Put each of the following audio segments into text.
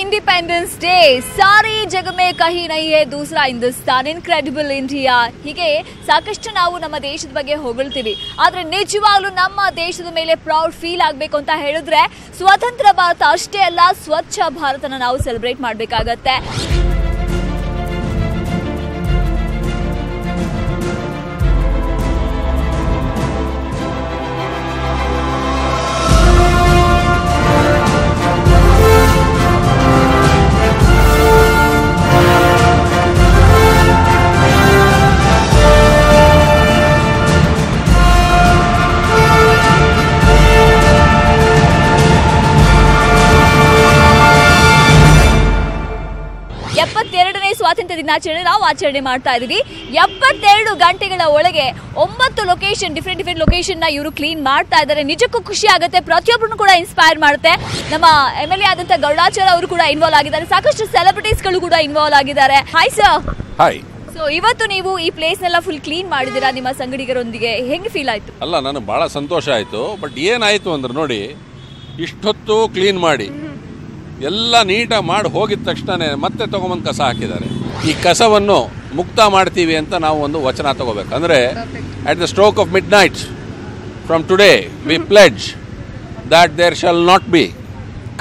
Independence day सारी जग में कहीं नहीं है दूसरा हिंदुस्तान इनक्रेडिबल इंडिया ಹೀಗೆ ಸಾಕಷ್ಟು ನಾವು ನಮ್ಮ ದೇಶದ ಬಗ್ಗೆ ಹೊಗಳ್ತೀವಿ ಆದ್ರೆ ನಿಜವಾಗ್ಲೂ ನಮ್ಮ ದೇಶದ ಮೇಲೆ ಪ್ರೌಡ್ ಫೀಲ್ ಆಗಬೇಕು ಅಂತ ಹೇಳಿದ್ರೆ ಸ್ವತಂತ್ರ ಭಾರತ ಅಷ್ಟೇ ಅಲ್ಲ ಸ್ವಚ್ಛ ಭಾರತನ ನಾವು ಸೆಲೆಬ್ರೇಟ್ ಮಾಡಬೇಕಾಗುತ್ತೆ ಸ್ವಾತಂತ್ರ್ಯ ದಿನಾಚರಣೆ ನಾವು ಆಚರಣೆ ಮಾಡ್ತಾ ಇದೀವಿ 72 ಗಂಟೆಗಳ ಒಳಗೆ 9 ಲೊಕೇಶನ್ ಡಿಫರೆಂಟ್ ಲೊಕೇಶನ್ ನ ಇವರು ಕ್ಲೀನ್ ಮಾಡ್ತಾ ಇದ್ದಾರೆ ನಿಜಕ್ಕೂ ಖುಷಿ ಆಗುತ್ತೆ ಪ್ರತಿಯೊಬ್ಬರನ್ನು ಕೂಡ ಇನ್ಸ್ಪೈರ್ ಮಾಡುತ್ತೆ ನಮ್ಮ MLA ಆದಂತ ಗೌಡಾಚಾರ್ಯ ಅವರು ಕೂಡ ಇನ್ವಾಲ್ವ್ ಆಗಿದ್ದಾರೆ ಸಾಕಷ್ಟು ಸೆಲೆಬ್ರಿಟೀಸ್ ಗಳು ಕೂಡ ಇನ್ವಾಲ್ವ್ ಆಗಿದ್ದಾರೆ ಹಾಯ್ ಸರ್ ಹಾಯ್ ಸೊ ಇವತ್ತು ನೀವು ಈ ಪ್ಲೇಸ್ ನೆಲ್ಲ ಫುಲ್ ಕ್ಲೀನ್ ಮಾಡಿದಿರಾ ನಿಮ್ಮ ಸಂಗಡಿಗರೊಂದಿಗೆ ಹೆಂಗೆ ಫೀಲ್ ಆಯ್ತು ಅಲ್ಲ ನನಗೆ ಬಹಳ ಸಂತೋಷ ಆಯ್ತು ಬಟ್ ಏನಾಯ್ತು ಅಂದ್ರೆ ನೋಡಿ ಇಷ್ಟೊತ್ತು ಕ್ಲೀನ್ ಮಾಡಿ ಎಲ್ಲ ನೀಟಾಗಿ ಮಾಡಿ ಹೋಗಿದ ತಕ್ಷಣ ಮತ್ತೆ ತಗೊಂಬಂದು ಕಸ ಹಾಕಿದ್ದಾರೆ ಈ ಕಸವನ್ನು ಮುಕ್ತ ಮಾಡ್ತೀವಿ ಅಂತ ನಾವು ಒಂದು ವಚನ ತಗೋಬೇಕು ಅಂದರೆ at the stroke of midnight from today we pledge that there shall not be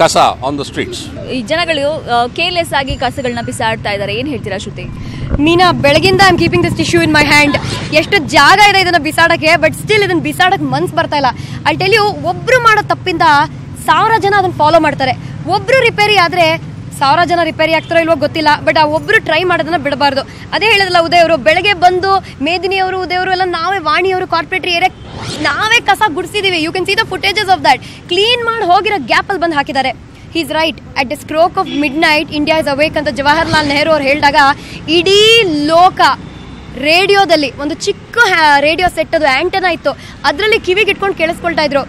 ಕಸ ಆನ್ ದ ಸ್ಟ್ರೀಟ್ಸ್ ಈ ಜನಗಳು ಕೇರ್ಲೆಸ್ ಆಗಿ ಕಸಗಳನ್ನ ಬಿಸಾಡ್ತಾ ಇದ್ದಾರೆ ಏನ್ ಹೇಳ್ತೀರಾ ಶ್ರುತಿ ಮೀನಾ ಬೆಳಗಿಂದ I am keeping this tissue in my hand ಎಷ್ಟು ಜಾಗ ಇದೆ ಇದನ್ನ ಬಿಸಾಡಕ್ಕೆ ಬಟ್ ಸ್ಟಿಲ್ ಇದನ್ನ ಬಿಸಾಡಕ್ಕೆ ಮನ್ಸು ಬರ್ತಾ ಇಲ್ಲ ಐ ಟೆಲ್ ಯು ಒಬ್ರು ಮಾಡೋ ತಪ್ಪಿಂದ 1000 ಜನ ಅದನ್ನ ಫಾಲೋ ಮಾಡ್ತಾರೆ ಒಬ್ರು ರಿಪೇರಿ ಆದ್ರೆ 1000 ಜನ ರಿಪೇರಿ ಆಗ್ತಾರೋ ಇಲ್ವೋ ಗೊತ್ತಿಲ್ಲ ಬಟ್ ಆ ಒಬ್ರು ಟ್ರೈ ಮಾಡೋದನ್ನ ಬಿಡಬಾರ್ದು ಅದೇ ಹೇಳಿದ್ರಲ್ಲ ಉದಯ್ ಅವರು ಬೆಳಗ್ಗೆ ಬಂದು ಮೇದಿನಿ ಅವರು ಉದಯ್ ಅವರು ಎಲ್ಲ ನಾವೇ ವಾಣಿಯವರು ಕಾರ್ಪೊರೇಟರ್ ಏರಿಯಾ ನಾವೇ ಕಸ ಗುಡಿಸಿದೀವಿ you can see the footages of that clean ಮಾಡಿ ಹೋಗಿರೋ ಗ್ಯಾಪ್ ಅಲ್ಲಿ ಬಂದು ಹಾಕಿದ್ದಾರೆ he's right at the stroke of midnight India is awake ಅಂತ ಜವಾಹರ್ಲಾಲ್ ನೆಹರು ಅವ್ರು ಹೇಳಿದಾಗ ಇಡೀ ಲೋಕ ರೇಡಿಯೋದಲ್ಲಿ ಒಂದು ಚಿಕ್ಕ ರೇಡಿಯೋ ಸೆಟ್ ಅದು ಆಂಟೆನಾ ಇತ್ತು ಅದರಲ್ಲಿ ಕಿವಿಗೆ ಇಟ್ಕೊಂಡು ಕೇಳಿಸ್ಕೊಳ್ತಾ ಇದ್ರು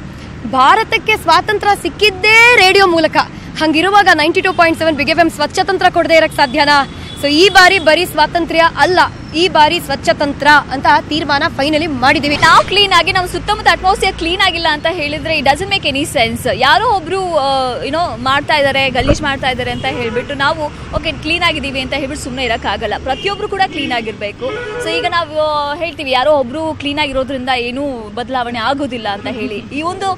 ಭಾರತಕ್ಕೆ ಸ್ವಾತಂತ್ರ್ಯ ಸಿಕ್ಕಿದ್ದೇ ರೇಡಿಯೋ ಮೂಲಕ ಹಂಗಿರುವಾಗ 92.7 ಬಿಗ್ ಎಫ್ ಎಂ ಸ್ವಚ್ಛತಂತ್ರ ಕೊಡದೇ ಇರಕ್ಕೆ ಸಾಧ್ಯನಾ ಸೊ ಈ ಬಾರಿ ಬರೀ ಸ್ವಾತಂತ್ರ್ಯ ಅಲ್ಲ ಈ ಬಾರಿ ಸ್ವಚ್ಛತಂತ್ರ ಅಂತ ತೀರ್ಮಾನ ಫೈನಲಿ ಮಾಡಿದೀವಿ ನಾವು ಕ್ಲೀನ್ ಆಗಿ ನಮ್ಮ ಸುತ್ತಮುತ್ತ ಅಟ್ಮಾಸ್ಫಿಯರ್ ಕ್ಲೀನ್ ಆಗಿಲ್ಲ ಅಂತ ಹೇಳಿದ್ರೆ it doesn't make any sense ಯಾರೋ ಒಬ್ರು ಯುನೋ ಮಾಡ್ತಾ ಇದ್ದಾರೆ ಗಲೀಜ್ ಮಾಡ್ತಾ ಇದ್ದಾರೆ ಅಂತ ಹೇಳ್ಬಿಟ್ಟು ನಾವು ಓಕೆ ಕ್ಲೀನ್ ಆಗಿದ್ದೀವಿ ಅಂತ ಹೇಳ್ಬಿಟ್ಟು ಸುಮ್ಮನೆ ಇರೋಕ್ಕಾಗಲ್ಲ ಪ್ರತಿಯೊಬ್ರು ಕೂಡ ಕ್ಲೀನ್ ಆಗಿರಬೇಕು ಸೊ ಈಗ ನಾವು ಹೇಳ್ತೀವಿ ಯಾರೋ ಒಬ್ರು ಕ್ಲೀನ್ ಆಗಿರೋದ್ರಿಂದ ಏನೂ ಬದಲಾವಣೆ ಆಗೋದಿಲ್ಲ ಅಂತ ಹೇಳಿ ಈ ಒಂದು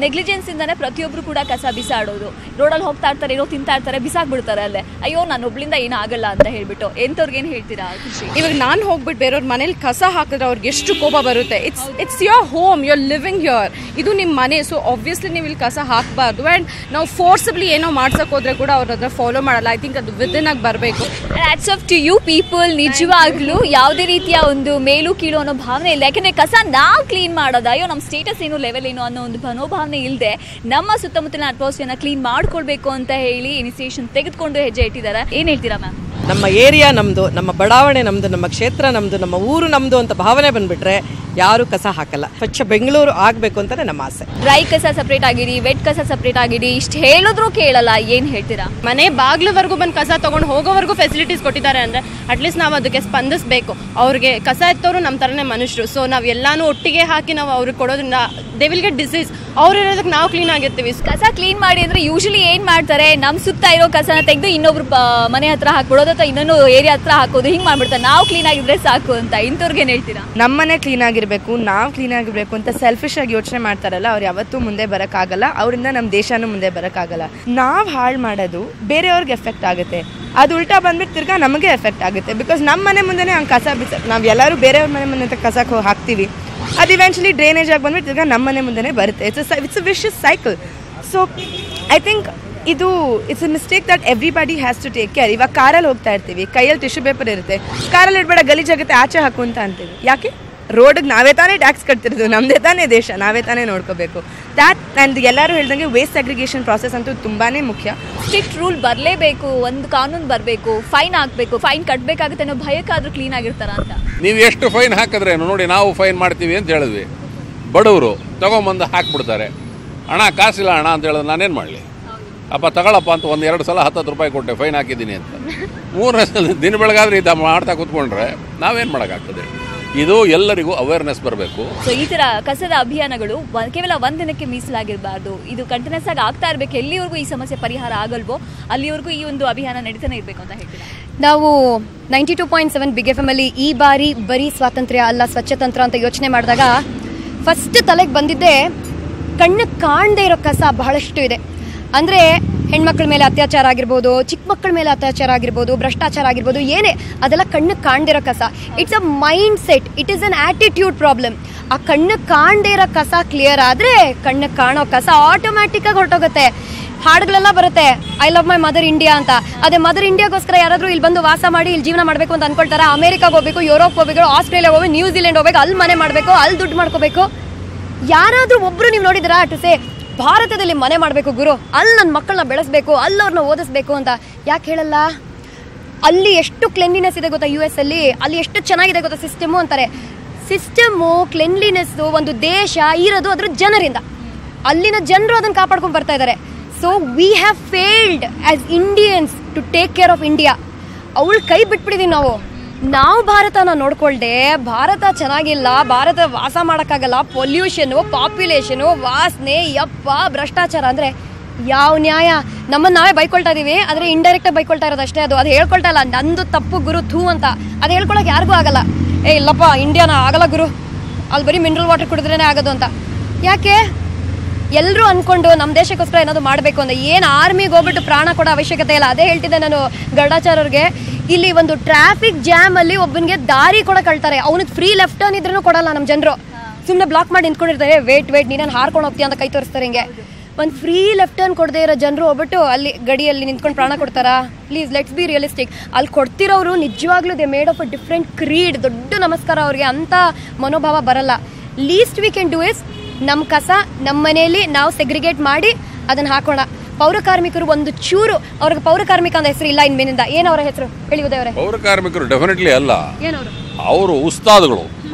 ನೆಗ್ಲಿಜೆನ್ಸ್ ಇಂದಾನೆ ಪ್ರತಿಯೊಬ್ರು ಕೂಡ ಕಸ ಬಿಸಾಡೋದು ರೋಡಲ್ಲಿ ಹೋಗ್ತಾ ಇರ್ತಾರೆ ಏನೋ ತಿಂತಾ ಇರ್ತಾರೆ ಬಿಸಾಕ್ಬಿಡ್ತಾರೆ ಅಲ್ಲೇ ಅಯ್ಯೋ ನಾನು ಒಬ್ಳಿಂದ ಏನೂ ಆಗಲ್ಲ ಅಂತ ಹೇಳ್ಬಿಟ್ಟು ಎಂಥವ್ರಿಗೆ ಏನು ಹೇಳ್ತೀರಾ ಖುಷಿ ಇವಾಗ ನಾನು ಹೋಗ್ಬಿಟ್ಟು ಬೇರೆಯವ್ರ ಮನೇಲಿ ಕಸ ಹಾಕಿದ್ರೆ ಅವ್ರಿಗೆ ಎಷ್ಟು ಕೋಪ ಬರುತ್ತೆ it's your home you are living here ಇದು ನಿಮ್ಮ ಮನೆ ಸೊ ಆಬ್ವಿಯಸ್ಲಿ ನೀವು ಇಲ್ಲಿ ಕಸ ಹಾಕಬಾರ್ದು ಆ್ಯಂಡ್ ನಾವು ಫೋರ್ಸಬ್ಲಿ ಏನೋ ಮಾಡ್ಸಕ್ಕೆ ಹೋದ್ರೆ ಕೂಡ ಅವ್ರ ಅದನ್ನ ಫಾಲೋ ಮಾಡಲ್ಲ ಐ ಥಿಂಕ್ ಅದು ವಿದಿನ್ ಆಗಿ ಬರಬೇಕು hats off to you people ನಿಜವಾಗ್ಲೂ ಯಾವುದೇ ರೀತಿಯ ಒಂದು ಮೇಲು ಕೀಳು ಅನ್ನೋ ಭಾವನೆ ಇಲ್ಲ ಯಾಕಂದ್ರೆ ಕಸ ನಾವು ಕ್ಲೀನ್ ಮಾಡೋದು ಅಯ್ಯೋ ನಮ್ಮ ಸ್ಟೇಟಸ್ ಏನು ಲೆವೆಲ್ ಏನು ಅನ್ನೋ ಒಂದು ಮನೋಭಾವನೆ ಇಲ್ಲದೆ ನಮ್ಮ ಸುತ್ತಮುತ್ತಲಿನ ಅಟ್ಮಾಸ್ಫಿಯರ್ನ ಕ್ಲೀನ್ ಮಾಡ್ಕೊಳ್ಬೇಕು ಅಂತ ಹೇಳಿ ಇನಿಷಿಯೇಷನ್ ತೆಗೆದುಕೊಂಡು ಹೆಜ್ಜೆ ಇಟ್ಟಿದ್ದಾರೆ ಏನು ಹೇಳ್ತೀರಾ ಮ್ಯಾಮ್ ನಮ್ಮ ಏರಿಯಾ ನಮ್ಮದು ನಮ್ಮ ಬಡಾವಣೆ ನಮ್ಮದು ನಮ್ಮ ಕ್ಷೇತ್ರ ನಮ್ಮದು ನಮ್ಮ ಊರು ನಮ್ಮದು ಅಂತ ಭಾವನೆ ಬಂದುಬಿಟ್ರೆ ಯಾರು ಕಸ ಹಾಕಲ್ಲ ಸ್ವಚ್ಛ ಬೆಂಗಳೂರು ಆಗಬೇಕು ಅಂತಲೇ ನಮ್ಮ ಆಸೆ ಡ್ರೈ ಕಸ ಸಪ್ರೇಟ್ ಆಗಿರಿ ವೆಟ್ ಕಸ ಸಪ್ರೇಟ್ ಆಗಿರಿ ಇಷ್ಟು ಹೇಳಿದ್ರು ಕೇಳಲ್ಲ ಏನು ಹೇಳ್ತೀರಾ ಮನೆ ಬಾಗ್ಲವರೆಗೂ ಬಂದು ಕಸ ತೊಗೊಂಡು ಹೋಗೋವರೆಗೂ ಫೆಸಿಲಿಟೀಸ್ ಕೊಟ್ಟಿದ್ದಾರೆ ಅಂದರೆ ಅಟ್ಲೀಸ್ಟ್ ನಾವು ಅದಕ್ಕೆ ಸ್ಪಂದಿಸಬೇಕು ಅವ್ರಿಗೆ ಕಸ ಎತ್ತವರು ನಮ್ಮ ಥರನೇ ಮನುಷ್ಯರು ಸೊ ನಾವು ಎಲ್ಲಾನು ಒಟ್ಟಿಗೆ ಹಾಕಿ ನಾವು ಅವ್ರಿಗೆ ಕೊಡೋದ್ರಿಂದ ದೇ ವಿಲ್ ಗೆಟ್ ಡಿಸೀಸ್ ಅವ್ರು ಇರೋದಕ್ಕೆ ನಾವು ಕ್ಲೀನ್ ಆಗಿರ್ತೀವಿ ಕಸ ಕ್ಲೀನ್ ಮಾಡಿ ಅಂದರೆ ಯೂಶಲಿ ಏನು ಮಾಡ್ತಾರೆ ನಮ್ಮ ಸುತ್ತ ಇರೋ ಕಸನ ತೆಗೆದು ಇನ್ನೊಬ್ರು ಮನೆ ಹತ್ರ ಹಾಕ್ಬಿಡೋದು ಅಥವಾ ಇನ್ನೊಂದು ಏರಿಯಾ ಹತ್ರ ಹಾಕೋದು ಹಿಂಗೆ ಮಾಡ್ಬಿಡ್ತಾರೆ ನಾವು ಕ್ಲೀನ್ ಆಗಿದ್ರೆ ಸಾಕು ಅಂತ ಇಂಥವ್ರಿಗೆ ಏನು ಹೇಳ್ತೀರಾ ನಮ್ಮನೆ ಕ್ಲೀನ್ ಆಗಿರಬೇಕು ನಾವು ಕ್ಲೀನ್ ಆಗಿರಬೇಕು ಅಂತ ಸೆಲ್ಫಿಶ್ ಆಗಿ ಯೋಚನೆ ಮಾಡ್ತಾರಲ್ಲ ಅವ್ರು ಯಾವತ್ತೂ ಮುಂದೆ ಬರೋಕ್ಕಾಗಲ್ಲ ಅವರಿಂದ ನಮ್ಮ ದೇಶನೂ ಮುಂದೆ ಬರೋಕ್ಕಾಗಲ್ಲ ನಾವು ಹಾಳು ಮಾಡೋದು ಬೇರೆಯವ್ರಿಗೆ ಎಫೆಕ್ಟ್ ಆಗುತ್ತೆ ಅದು ಉಲ್ಟಾ ಬಂದ್ಬಿಟ್ಟು ತಿರ್ಗಾ ನಮಗೆ ಎಫೆಕ್ಟ್ ಆಗುತ್ತೆ ಬಿಕಾಸ್ ನಮ್ಮ ಮನೆ ಮುಂದೆನೇ ಹಂಗೆ ಕಸ ನಾವು ಎಲ್ಲರೂ ಬೇರೆಯವ್ರ ಮನೆ ಮುಂದೆ ಕಸಕ್ಕೆ ಹಾಕ್ತೀವಿ ಅದು ಇವೆಂಚುಲಿ ಡ್ರೈನೇಜ್ ಆಗಿ ಬಂದ್ಬಿಟ್ಟು ತಿರ್ಗಾ ನಮ್ಮ ಮನೆ ಮುಂದೆನೇ ಬರುತ್ತೆ it's a vicious cycle so I think ಇದು it's a mistake that everybody has to take care ಇವಾಗ ಕಾರಲ್ಲಿ ಹೋಗ್ತಾ ಇರ್ತೀವಿ ಕೈಯಲ್ಲಿ ಟಿಶ್ಯೂ ಪೇಪರ್ ಇರುತ್ತೆ ಕಾರಲ್ಲಿ ಇಡಬೇಡ ಗಲೀಜಾಗುತ್ತೆ ಆಚೆ ಹಾಕು ಅಂತ ಅಂತೀವಿ ಯಾಕೆ ರೋಡಿಗೆ ನಾವೇ ತಾನೇ ಟ್ಯಾಕ್ಸ್ ಕಟ್ತಿರೋದು ನಮ್ಮದೇ ತಾನೇ ದೇಶ ನಾವೇ ತಾನೇ ನೋಡ್ಕೋಬೇಕು ದ್ಯಾಟ್ ಆ್ಯಂಡ್ ಎಲ್ಲರೂ ಹೇಳ್ದಂಗೆ ವೇಸ್ಟ್ ಅಗ್ರಿಗೇಷನ್ ಪ್ರಾಸೆಸ್ ಅಂತೂ ತುಂಬಾ ಮುಖ್ಯ ಸ್ಟ್ರಿಕ್ಟ್ ರೂಲ್ ಬರಲೇಬೇಕು ಒಂದು ಕಾನೂನು ಬರಬೇಕು ಫೈನ್ ಹಾಕಬೇಕು ಫೈನ್ ಕಟ್ಟಬೇಕಾಗುತ್ತೆ ಅನ್ನೋ ಭಯಕ್ಕಾದ್ರೂ ಕ್ಲೀನ್ ಆಗಿರ್ತಾರ ಅಂತ ನೀವು ಎಷ್ಟು ಫೈನ್ ಹಾಕಿದ್ರೇನು ನೋಡಿ ನಾವು ಫೈನ್ ಮಾಡ್ತೀವಿ ಅಂತ ಹೇಳಿದ್ವಿ ಬಡವರು ತಗೊಂಬಂದು ಹಾಕ್ಬಿಡ್ತಾರೆ ಹಣ ಕಾಸಿಲ್ಲ ಹಣ ಅಂತ ಹೇಳಿದ್ರೆ ನಾನೇನು ಮಾಡಲಿ ಅಪ್ಪ ತಗೊಳಪ್ಪ ಅಂತ 1-2 ಸಲ 10 ರೂಪಾಯಿ ಕೊಟ್ಟೆ ಫೈನ್ ಹಾಕಿದ್ದೀನಿ ಅಂತ 3ನೇ ಸಲ ದಿನ ಬೆಳಗಾದ್ರೆ ಇದು ಮಾಡ್ತಾ ಕೂತ್ಕೊಂಡ್ರೆ ನಾವೇನು ಮಾಡೋಕ್ಕಾಗ್ತದೆ ಇದು ಎಲ್ಲರಿಗೂ ಅವೇರ್ನೆಸ್ ಬರಬೇಕು. ಸೊ ಈ ತರ ಕಸದ ಅಭಿಯಾನಗಳು ಕೇವಲ ಒಂದಿನಕ್ಕೆ ಮೀಸಲಾಗಿರಬಾರ್ದು, ಇದು ಕಂಟಿನ್ಯೂಸ್ ಆಗಿ ಆಗ್ತಾ ಇರಬೇಕು. ಎಲ್ಲಿವರೆಗೂ ಈ ಸಮಸ್ಯೆ ಪರಿಹಾರ ಆಗಲ್ವೋ ಅಲ್ಲಿವರೆಗೂ ಈ ಒಂದು ಅಭಿಯಾನ ನಡೀತಾನೆ ಇರಬೇಕು ಅಂತ ಹೇಳ್ತೀರಾ? ನಾವು 92.7 ಬಿಗ್ FM ಅಲ್ಲಿ ಈ ಬಾರಿ ಬರೀ ಸ್ವಾತಂತ್ರ್ಯ ಅಲ್ಲ ಸ್ವಚ್ಛತಂತ್ರ ಅಂತ ಯೋಚನೆ ಮಾಡಿದಾಗ ಫಸ್ಟ್ ತಲೆಗೆ ಬಂದಿದ್ದೆ ಕಣ್ಣು ಕಾಣದೇ ಇರೋ ಕಸ ಬಹಳಷ್ಟು ಇದೆ. ಅಂದರೆ ಹೆಣ್ಮಕ್ಳ ಮೇಲೆ ಅತ್ಯಾಚಾರ ಆಗಿರ್ಬೋದು, ಚಿಕ್ಕ ಮಕ್ಕಳ ಮೇಲೆ ಅತ್ಯಾಚಾರ ಆಗಿರ್ಬೋದು, ಭ್ರಷ್ಟಾಚಾರ ಆಗಿರ್ಬೋದು, ಏನೇ ಅದೆಲ್ಲ ಕಣ್ಣು ಕಾಣದಿರೋ ಕಸ. It's a mind set, it is an attitude problem. ಆ ಕಣ್ಣು ಕಾಣದೇ ಇರೋ ಕಸ ಕ್ಲಿಯರ್ ಆದರೆ ಕಣ್ಣು ಕಾಣೋ ಕಸ ಆಟೋಮ್ಯಾಟಿಕ್ಕಾಗಿ ಹೊರಟೋಗುತ್ತೆ. ಹಾಡುಗಳೆಲ್ಲ ಬರುತ್ತೆ, I love my mother India ಅಂತ. ಅದೇ ಮದರ್ ಇಂಡಿಯಾಗೋಸ್ಕರ ಯಾರಾದರೂ ಇಲ್ಲಿ ಬಂದು ವಾಸ ಮಾಡಿ ಇಲ್ಲಿ ಜೀವನ ಮಾಡಬೇಕು ಅಂತ ಅನ್ಕೊಳ್ತಾರೆ. ಅಮೆರಿಕಾಗೆ ಹೋಗ್ಬೇಕು, ಯುರೋಪ್ ಹೋಗ್ಬೇಕು, ಆಸ್ಟ್ರೇಲಿಯಾ ಹೋಗ್ಬೇಕು, ನ್ಯೂಜಿಲೆಂಡ್ ಹೋಗ್ಬೇಕು, ಅಲ್ಲಿ ಮನೆ ಮಾಡಬೇಕು, ಅಲ್ಲಿ ದುಡ್ಡು ಮಾಡ್ಕೋಬೇಕು. ಯಾರಾದರೂ ಒಬ್ಬರು ನೀವು ನೋಡಿದ್ರಾ ಟು ಸೇ ಭಾರತದಲ್ಲಿ ಮನೆ ಮಾಡಬೇಕು ಗುರು, ಅಲ್ಲಿ ನನ್ನ ಮಕ್ಕಳನ್ನ ಬೆಳೆಸಬೇಕು, ಅಲ್ಲಿ ಅವ್ರನ್ನ ಓದಿಸ್ಬೇಕು ಅಂತ ಯಾಕೆ ಹೇಳಲ್ಲ? ಅಲ್ಲಿ ಎಷ್ಟು ಕ್ಲೆನ್ಲಿನೆಸ್ ಇದೆ ಗೊತ್ತಾ US ಅಲ್ಲಿ ಎಷ್ಟು ಚೆನ್ನಾಗಿದೆ ಗೊತ್ತಾ ಸಿಸ್ಟಮು ಅಂತಾರೆ. ಸಿಸ್ಟಮು ಕ್ಲೆನ್ಲಿನೆಸ್ಸು ಒಂದು ದೇಶ ಇರೋದು ಅದ್ರ ಜನರಿಂದ. ಅಲ್ಲಿನ ಜನರು ಅದನ್ನು ಕಾಪಾಡ್ಕೊಂಡು ಬರ್ತಾ ಇದ್ದಾರೆ. So we have failed as Indians to take care of India. ಅವಳು ಕೈ ಬಿಟ್ಬಿಟ್ಟಿದ್ದೀವಿ ನಾವು ಭಾರತನ ನೋಡ್ಕೊಳ್ದೆ, ಭಾರತ ಚೆನ್ನಾಗಿಲ್ಲ, ಭಾರತ ವಾಸ ಮಾಡೋಕ್ಕಾಗಲ್ಲ, ಪೊಲ್ಯೂಷನು, ಪಾಪ್ಯುಲೇಷನು, ವಾಸನೆ, ಯಪ್ಪ, ಭ್ರಷ್ಟಾಚಾರ ಅಂದರೆ ಯಾವ ನ್ಯಾಯ? ನಮ್ಮನ್ನು ನಾವೇ ಬೈಕೊಳ್ತಾ ಇದ್ದೀವಿ, ಆದರೆ ಇಂಡೈರೆಕ್ಟಾಗಿ ಬೈಕೊಳ್ತಾ ಇರೋದು ಅಷ್ಟೇ. ಅದು ಹೇಳ್ಕೊಳ್ತಾ ಇಲ್ಲ ನಂದು ತಪ್ಪು ಗುರು ಥೂ ಅಂತ. ಅದು ಹೇಳ್ಕೊಳಕ್ಕೆ ಯಾರಿಗೂ ಆಗಲ್ಲ. ಇಲ್ಲಪ್ಪ ಇಂಡಿಯಾನ ಆಗಲ್ಲ ಗುರು, ಅಲ್ಲಿ ಬರೀ ಮಿನರಲ್ ವಾಟರ್ ಕುಡಿದ್ರೇ ಆಗೋದು ಅಂತ. ಯಾಕೆ? ಎಲ್ಲರೂ ಅಂದ್ಕೊಂಡು ನಮ್ಮ ದೇಶಕ್ಕೋಸ್ಕರ ಏನಾದರೂ ಮಾಡಬೇಕು ಅಂತ. ಏನು ಆರ್ಮಿಗೆ ಹೋಗ್ಬಿಟ್ಟು ಪ್ರಾಣ ಕೊಡೋ ಅವಶ್ಯಕತೆ ಇಲ್ಲ. ಅದೇ ಹೇಳ್ತಿದ್ದೆ ನಾನು ಗರುಡಾಚಾರ್ಯವ್ರಿಗೆ, ಇಲ್ಲಿ ಒಂದು ಟ್ರಾಫಿಕ್ ಜಾಮ್ ಅಲ್ಲಿ ಒಬ್ಬನಿಗೆ ದಾರಿ ಕೂಡ ಕಳ್ತಾರೆ, ಅವನಿಗೆ ಫ್ರೀ ಲೆಫ್ಟ್ ಟರ್ನ್ ಇದ್ರೂ ಕೊಡಲ್ಲ ನಮ್ಮ ಜನರು. ಸುಮ್ಮನೆ ಬ್ಲಾಕ್ ಮಾಡಿ ನಿಂತ್ಕೊಂಡಿರ್ತಾರೆ, ವೇಟ್ ನೀನು ಹಾರ್ಕೊಂಡು ಹೋಗ್ತೀಯ ಅಂತ ಕೈ ತೋರಿಸ್ತಾರೆ. ಹಿಂಗೆ ಒಂದು ಫ್ರೀ ಲೆಫ್ಟ್ ಟರ್ನ್ ಕೊಡದೇ ಇರೋ ಜನರು ಹೋಗ್ಬಿಟ್ಟು ಅಲ್ಲಿ ಗಡಿಯಲ್ಲಿ ನಿಂತ್ಕೊಂಡು ಪ್ರಾಣ ಕೊಡ್ತಾರಾ? Please let's be realistic. ಅಲ್ಲಿ ಕೊಡ್ತಿರೋರು ನಿಜವಾಗ್ಲೂ they made of a different Creed. ದೊಡ್ಡ ನಮಸ್ಕಾರ ಅವ್ರಿಗೆ, ಅಂಥ ಮನೋಭಾವ ಬರಲ್ಲ. List we can do is ನಮ್ಮ ಕಸ ನಮ್ಮ ಮನೆಯಲ್ಲಿ ನಾವು ಸೆಗ್ರಿಗೇಟ್ ಮಾಡಿ ಅದನ್ನು ಹಾಕೋಣ. ಪೌರ ಕಾರ್ಮಿಕರು ಒಂದು ಚೂರು, ಅವ್ರಿಗೆ ಪೌರ ಕಾರ್ಮಿಕ ಅಂತ ಹೆಸರು ಇಲ್ಲ ಇನ್ಮೇನಿಂದ. ಏನವರ ಹೆಸರು ಹೇಳಿ ಉದಯವರೇ? ಪೌರ ಕಾರ್ಮಿಕರು ಡೆಫಿನೆಟ್ಲಿ ಅಲ್ಲ, ಏನವರು? ಅವರು ಉಸ್ತಾದ್ಗಳು.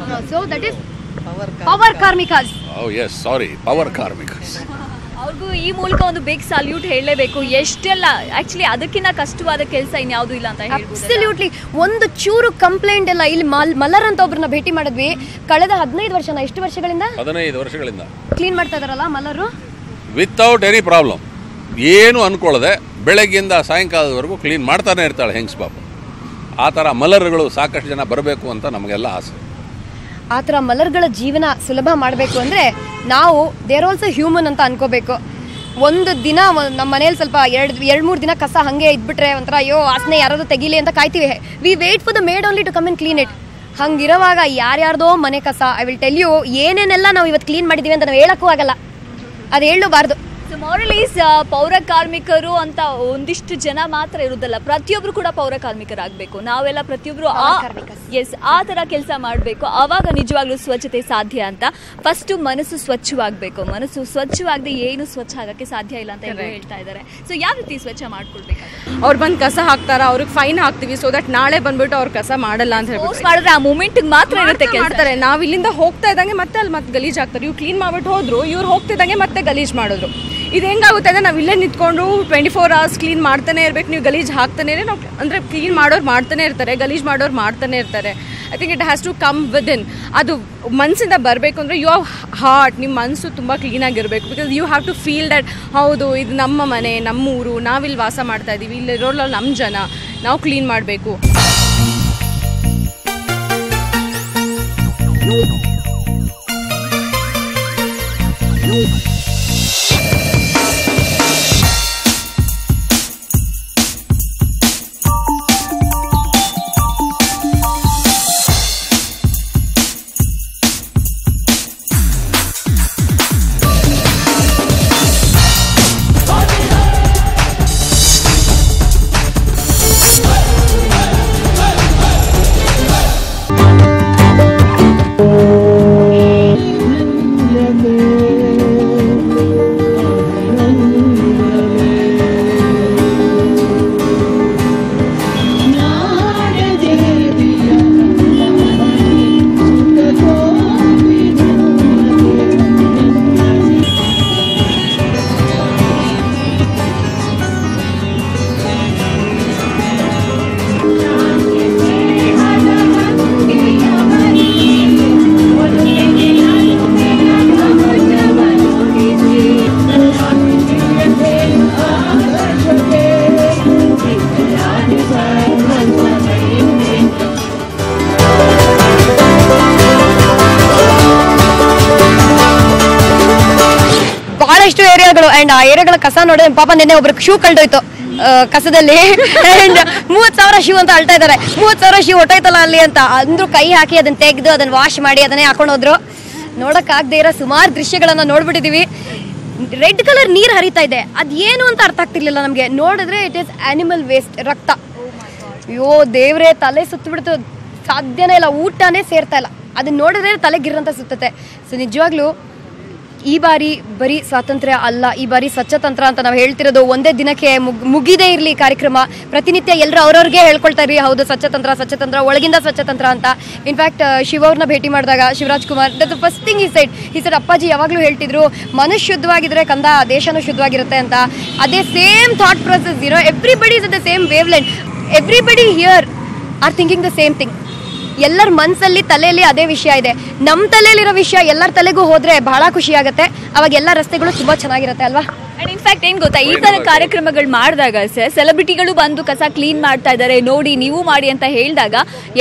So that is pourakarmikas. Yes sorry, pourakarmikas. ಅವ್ರಿಗೂ ಈ ಮೂಲಕ ಒಂದು ಬಿಗ್ ಸಲ್ಯೂಟ್ ಹೇಳಲೇಬೇಕು. ಎಷ್ಟೆಲ್ಲ ಆಕ್ಚುಲಿ ಅದಕ್ಕಿಂತ ಕಷ್ಟವಾದ ಕೆಲಸ ಇನ್ಯಾವುದೂ ಇಲ್ಲ ಅಂತ ಹೇಳ್ಬೋದು. ಅಬ್ಸಲ್ಯೂಟ್ಲಿ. ಒಂದು ಚೂರು ಕಂಪ್ಲೇಂಟ್ ಇಲ್ಲ. ಇಲ್ಲಿ ಮಲ್ಲರ್ ಅಂತ ಒಬ್ರನ್ನ ಭೇಟಿ ಮಾಡಿದ್ವಿ. ಕಳೆದ 15 ವರ್ಷನ ಎಷ್ಟು ವರ್ಷಗಳಿಂದ 15 ವರ್ಷಗಳಿಂದ ಕ್ಲೀನ್ ಮಾಡ್ತಾ ಇದಾರಲ್ಲ ಮಲ್ಲರು, ವಿತೌಟ್ ಎನಿ ಪ್ರಾಬ್ಲಮ್. ಏನು ಅನ್ಕೊಳ್ಳದೆ ಬೆಳಗ್ಗೆಯಿಂದ ಸಾಯಂಕಾಲದವರೆಗೂ ಕ್ಲೀನ್ ಮಾಡ್ತಾನೆ ಇರ್ತಾಳೆ ಹೆಂಗ್ಸ್ ಪಾಪ. ಆ ಥರ ಮಲರ್ಗಳು ಸಾಕಷ್ಟು ಜನ ಬರಬೇಕು ಅಂತ ನಮಗೆಲ್ಲ ಆಸೆ. ಆ ಥರ ಮಲರ್ಗಳ ಜೀವನ ಸುಲಭ ಮಾಡಬೇಕು ಅಂದರೆ ನಾವು ದೇರ್ ಆಲ್ಸೋ ಹ್ಯೂಮನ್ ಅಂತ ಅನ್ಕೋಬೇಕು. ಒಂದು ದಿನ ನಮ್ಮ ಮನೇಲಿ ಸ್ವಲ್ಪ 2-3 ದಿನ ಕಸ ಹಾಗೆ ಇದ್ಬಿಟ್ರೆ ಒಂಥರ ಅಯ್ಯೋ ವಾಸನೆ ಯಾರಾದರೂ ತೆಗೀಲಿ ಅಂತ ಕಾಯ್ತೀವಿ. We wait for the maid only to come and clean it. ಹಂಗಿರುವಾಗ ಯಾರ್ಯಾರ್ದೋ ಮನೆ ಕಸ, ಐ ವಿಲ್ ಟೆಲ್ ಯು, ಏನೇನೆಲ್ಲ ನಾವು ಇವತ್ತು ಕ್ಲೀನ್ ಮಾಡಿದ್ದೀವಿ ಅಂತ ನಾವು ಹೇಳೋಕ್ಕೂ ಆಗಲ್ಲ, ಅದು ಹೇಳಬಾರ್ದು. ಸೊ ಮಾರಲೀಸ್ ಪೌರ ಕಾರ್ಮಿಕರು ಅಂತ ಒಂದಿಷ್ಟು ಜನ ಮಾತ್ರ ಇರುವುದಲ್ಲ, ಪ್ರತಿಯೊಬ್ರು ಕೂಡ ಪೌರ ಕಾರ್ಮಿಕರಾಗಬೇಕು. ನಾವೆಲ್ಲ ಪ್ರತಿಯೊಬ್ರು ಆ ಥರ ಕೆಲಸ ಮಾಡಬೇಕು. ಆವಾಗ ನಿಜವಾಗ್ಲೂ ಸ್ವಚ್ಛತೆ ಸಾಧ್ಯ ಅಂತ. ಫಸ್ಟ್ ಮನಸ್ಸು ಸ್ವಚ್ಛವಾಗಬೇಕು. ಮನಸ್ಸು ಸ್ವಚ್ಛವಾಗದೆ ಏನು ಸ್ವಚ್ಛ ಆಗಕ್ಕೆ ಸಾಧ್ಯ ಇಲ್ಲ ಅಂತ ಹೇಳ್ತಾ ಇದ್ದಾರೆ. ಸೊ ಯಾವ ರೀತಿ ಸ್ವಚ್ಛ ಮಾಡ್ಕೊಳ್ಬೇಕಾಗುತ್ತೆ? ಅವ್ರು ಬಂದು ಕಸ ಹಾಕ್ತಾರ, ಅವ್ರಿಗೆ ಫೈನ್ ಹಾಕ್ತೀವಿ, ಸೊ ದಟ್ ನಾಳೆ ಬಂದ್ಬಿಟ್ಟು ಅವ್ರು ಕಸ ಮಾಡಲ್ಲ ಅಂತ ಹೇಳ್ಬಿಟ್ಟು ಮಾಡಿದ್ರೆ ಆ ಮೂಮೆಂಟ್ ಮಾತ್ರ ಇರುತ್ತೆ ಮಾಡ್ತಾರೆ. ನಾವು ಇಲ್ಲಿಂದ ಹೋಗ್ತಾ ಇದ್ದಂಗೆ ಮತ್ತೆ ಅಲ್ಲಿ ಮತ್ತೆ ಗಲೀಜ್ ಹಾಕ್ತಾರೆ. ಇವ್ರು ಕ್ಲೀನ್ ಮಾಡ್ಬಿಟ್ಟು ಹೋದ್ರು, ಇವ್ರು ಹೋಗ್ತಿದ್ದಂಗೆ ಮತ್ತೆ ಗಲೀಜ್ ಮಾಡಿದ್ರು. ಇದು ಹೆಂಗಾಗುತ್ತೆ ಅಂದರೆ ನಾವು ಇಲ್ಲೇ ನಿಂತ್ಕೊಂಡು 24 hours ಕ್ಲೀನ್ ಮಾಡ್ತಾನೆ ಇರಬೇಕು. ನೀವು ಗಲೀಜ್ ಹಾಕ್ತಾನೆ ನಾವು ಅಂದರೆ ಕ್ಲೀನ್ ಮಾಡೋರು ಮಾಡ್ತಾನೆ ಇರ್ತಾರೆ, ಗಲೀಜ್ ಮಾಡೋರು ಮಾಡ್ತಾನೆ ಇರ್ತಾರೆ. I think it has to come within. ಅದು ಮನಸ್ಸಿಂದ ಬರಬೇಕು ಅಂದರೆ ಯು ಹ್ಯಾವ್ ಹಾರ್ಟ್, ನಿಮ್ಮ ಮನಸ್ಸು ತುಂಬ ಕ್ಲೀನಾಗಿರಬೇಕು. Because you have to feel that ಹೌದು ಇದು ನಮ್ಮ ಮನೆ, ನಮ್ಮೂರು, ನಾವಿಲ್ಲಿ ವಾಸ ಮಾಡ್ತಾ ಇದ್ದೀವಿ, ಇಲ್ಲಿರೋಲ್ಲ ನಮ್ಮ ಜನ, ನಾವು ಕ್ಲೀನ್ ಮಾಡಬೇಕು. ಏರಿಯಾಗಳು ಅಂಡ್ ಆ ಏರಿಯಾಗಳ ಕಸ ನೋಡಿದ್ರೆ ಪಾಪ ನೆನ್ನೆ ಒಬ್ರಿಗೆ ಶೂ ಕಳ್ದೋಯ್ತು ಕಸದಲ್ಲಿ ಅಂಡ್ 30,000 ಶೂ ಅಂತ ಅಳ್ತಾ ಇದಾರೆ. 30,000 ಶೂ ಹೊಟ್ಟೋಯ್ತಲ್ಲ ಅಲ್ಲಿ ಅಂತ ಅಂದ್ರು. ಕೈ ಹಾಕಿ ಅದನ್ನ ತೆಗೆದು ಅದನ್ನ ವಾಶ್ ಮಾಡಿ ಅದನ್ನೇ ಹಾಕೊಂಡು ಹೋದ್ರು. ನೋಡಕ್ ಆಗದೆ ಇರೋ ಸುಮಾರು ದೃಶ್ಯಗಳನ್ನ ನೋಡ್ಬಿಟ್ಟಿದೀವಿ. ರೆಡ್ ಕಲರ್ ನೀರ್ ಹರಿತಾ ಇದೆ, ಅದೇನು ಅಂತ ಅರ್ಥ ಆಗ್ತಿರ್ಲಿಲ್ಲ ನಮ್ಗೆ. ನೋಡಿದ್ರೆ ಇಟ್ ಈಸ್ ಆನಿಮಲ್ ವೇಸ್ಟ್, ರಕ್ತ. ಅಯ್ಯೋ ದೇವ್ರೆ, ತಲೆ ಸುತ್ತಬಿಡ್ತು, ಸಾಧ್ಯನೇ ಇಲ್ಲ, ಊಟನೇ ಸೇರ್ತಾ ಇಲ್ಲ. ಅದನ್ನ ನೋಡಿದ್ರೆ ತಲೆ ಗಿರಂತ ಸುತ್ತತೆ. ಸೊ ನಿಜವಾಗ್ಲೂ ಈ ಬಾರಿ ಬರೀ ಸ್ವಾತಂತ್ರ್ಯ ಅಲ್ಲ, ಈ ಬಾರಿ ಸ್ವಚ್ಛತಂತ್ರ ಅಂತ ನಾವು ಹೇಳ್ತಿರೋದು. ಒಂದೇ ದಿನಕ್ಕೆ ಮುಗಿದೇ ಇರಲಿ ಕಾರ್ಯಕ್ರಮ. ಪ್ರತಿನಿತ್ಯ ಎಲ್ಲರೂ ಅವ್ರವ್ರಿಗೆ ಹೇಳ್ಕೊಳ್ತಾ ಇರಿ, ಹೌದು ಸ್ವಚ್ಛತಂತ್ರ ಒಳಗಿಂದ ಸ್ವಚ್ಛತಂತ್ರ ಅಂತ. ಇನ್ಫ್ಯಾಕ್ಟ್ ಶಿವವ್ರನ್ನ ಭೇಟಿ ಮಾಡಿದಾಗ Shivaraj Kumar that the first thing ಈ ಸೈಡ್ ಅಪ್ಪಾಜಿ ಯಾವಾಗಲೂ ಹೇಳ್ತಿದ್ರು, ಮನಸ್ಸು ಶುದ್ಧವಾಗಿದ್ರೆ ಕಂದ ದೇಶನೂ ಶುದ್ಧವಾಗಿರುತ್ತೆ ಅಂತ. ಅದೇ same thought process, everybody is the same wave length. Everybody here are thinking the same thing. ಎಲ್ಲರ ಮನಸ್ಸಲ್ಲಿ ತಲೆಯಲ್ಲಿ ಅದೇ ವಿಷಯ ಇದೆ. ನಮ್ಮ ತಲೆಯಲ್ಲಿರೋ ವಿಷಯ ಎಲ್ಲರ ತಲೆಗೂ ಹೋದ್ರೆ ಬಹಳ ಖುಷಿ ಆಗುತ್ತೆ. ಅವಾಗ ಎಲ್ಲ ರಸ್ತೆಗಳು ತುಂಬಾ ಚೆನ್ನಾಗಿರುತ್ತೆ ಅಲ್ವಾ? ಅಂಡ್ ಇನ್ಫ್ಯಾಕ್ಟ್ ಏನ್ ಗೊತ್ತಾ, ಈ ತರ ಕಾರ್ಯಕ್ರಮಗಳು ಮಾಡಿದಾಗ ಸೆಲೆಬ್ರಿಟಿಗಳು ಬಂದು ಕಸ ಕ್ಲೀನ್ ಮಾಡ್ತಾ ಇದ್ದಾರೆ, ನೋಡಿ ನೀವು ಮಾಡಿ ಅಂತ ಹೇಳಿದಾಗ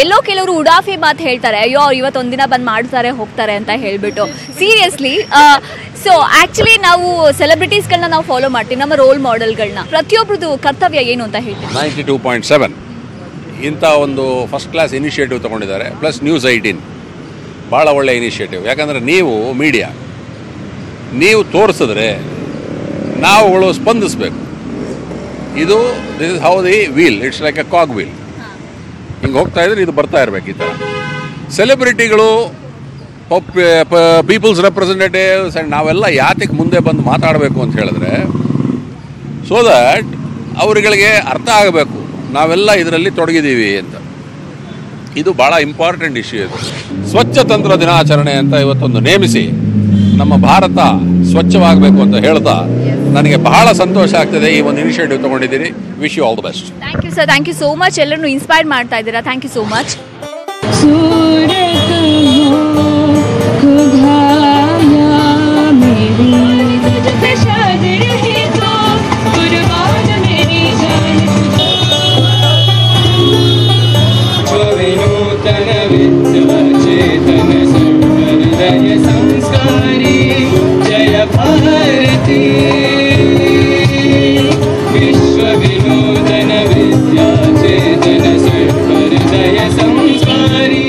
ಎಲ್ಲೋ ಕೆಲವರು ಉಡಾಫಿ ಮಾತು ಹೇಳ್ತಾರೆ, ಅಯ್ಯೋ ಇವತ್ತೊಂದಿನ ಬಂದು ಮಾಡ್ತಾರೆ ಹೋಗ್ತಾರೆ ಅಂತ ಹೇಳ್ಬಿಟ್ಟು. ಸೀರಿಯಸ್ಲಿ ಸೊ ಆಕ್ಚುಲಿ ನಾವು ಸೆಲೆಬ್ರಿಟೀಸ್ಗಳನ್ನ ನಾವು ಫಾಲೋ ಮಾಡ್ತೀವಿ, ನಮ್ಮ ರೋಲ್ ಮಾಡೆಲ್ಗಳನ್ನ. ಪ್ರತಿಯೊಬ್ಬರದು ಕರ್ತವ್ಯ ಏನು ಅಂತ ಹೇಳ್ತೀವಿ. 92.7 ಇಂಥ ಒಂದು ಫಸ್ಟ್ ಕ್ಲಾಸ್ ಇನಿಷಿಯೇಟಿವ್ ತೊಗೊಂಡಿದ್ದಾರೆ. ಪ್ಲಸ್ ನ್ಯೂಸ್ 18 ಭಾಳ ಒಳ್ಳೆ ಇನಿಷಿಯೇಟಿವ್. ಯಾಕಂದರೆ ನೀವು ಮೀಡಿಯಾ, ನೀವು ತೋರಿಸಿದ್ರೆ ನಾವುಗಳು ಸ್ಪಂದಿಸಬೇಕು. This is how the wheel, it's like a cog wheel. ಹಿಂಗೆ ಹೋಗ್ತಾ ಇದ್ರೆ ಇದು ಬರ್ತಾ ಇರಬೇಕು. ಈ ಥರ ಸೆಲೆಬ್ರಿಟಿಗಳು, ಪೀಪಲ್ಸ್ ರೆಪ್ರೆಸೆಂಟೇಟಿವ್ಸ್ ಆ್ಯಂಡ್ ನಾವೆಲ್ಲ ಯಾತಕ್ಕೆ ಮುಂದೆ ಬಂದು ಮಾತಾಡಬೇಕು ಅಂತ ಹೇಳಿದ್ರೆ, ಸೊ ದ್ಯಾಟ್ ಅವರುಗಳಿಗೆ ಅರ್ಥ ಆಗಬೇಕು ನಾವೆಲ್ಲ ಇದರಲ್ಲಿ ತೊಡಗಿದ್ದೀವಿ ಅಂತ. ಇದು ಭಾಳ ಇಂಪಾರ್ಟೆಂಟ್ ಇಶ್ಯೂ. ಇದು ಸ್ವಚ್ಛತಂತ್ರ ದಿನಾಚರಣೆ ಅಂತ ಇವತ್ತೊಂದು ನೇಮಿಸಿ ನಮ್ಮ ಭಾರತ ಸ್ವಚ್ಛವಾಗಬೇಕು ಅಂತ ಹೇಳ್ತಾ ನನಗೆ ಬಹಳ ಸಂತೋಷ ಆಗ್ತದೆ. ಈ ಒಂದು initiative ತೊಗೊಂಡಿದ್ದೀರಿ. Wish you all the best. Thank you sir, thank you so much. ಎಲ್ಲರನ್ನು ಇನ್ಸ್ಪೈರ್ ಮಾಡ್ತಾ ಇದ್ದೀರಾ. Thank you so much. जय भारती विश्व विनूतन विद्या चेतन सर्वहृदय संस्कारी.